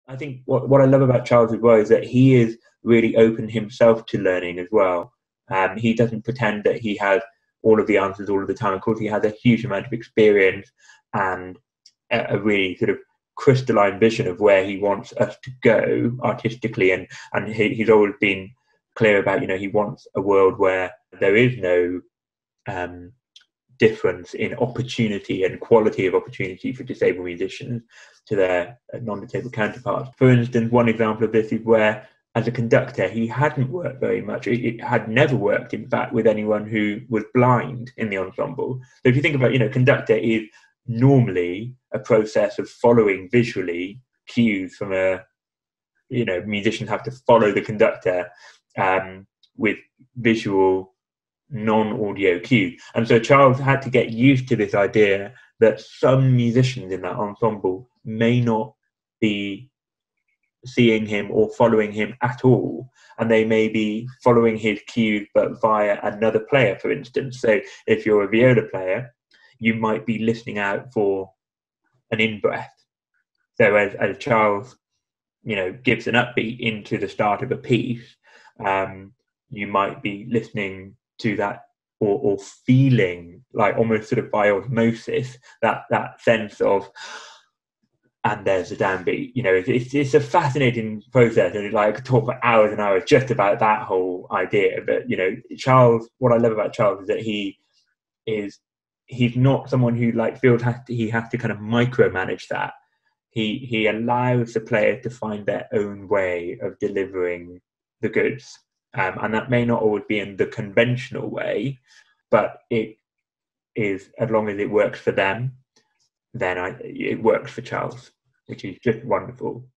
I think what I love about Charles as well is that he is really open himself to learning as well. He doesn't pretend that he has all of the answers all of the time. Of course, he has a huge amount of experience and a really sort of crystalline vision of where he wants us to go artistically, and he's always been clear about, he wants a world where there is no difference in opportunity and quality of opportunity for disabled musicians to their non-disabled counterparts. For instance, one example of this is where, as a conductor, he hadn't worked very much. It had never worked, in fact, with anyone who was blind in the ensemble. So if you think about, conductor is normally a process of following visually cues from musicians have to follow the conductor with visual non-audio cue. And so Charles had to get used to this idea that some musicians in that ensemble may not be seeing him or following him at all, and they may be following his cues but via another player, for instance. So if you're a viola player, you might be listening out for an in-breath. So as Charles gives an upbeat into the start of a piece, you might be listening to that or feeling, like almost sort of by osmosis, that sense of, and there's a downbeat. It's a fascinating process, and I could talk for hours and hours just about that whole idea. But Charles, what I love about Charles is that he's not someone who feels he has to kind of micromanage that. He allows the player to find their own way of delivering the goods. And that may not always be in the conventional way, but it is, as long as it works for them, then it works for Charles, which is just wonderful.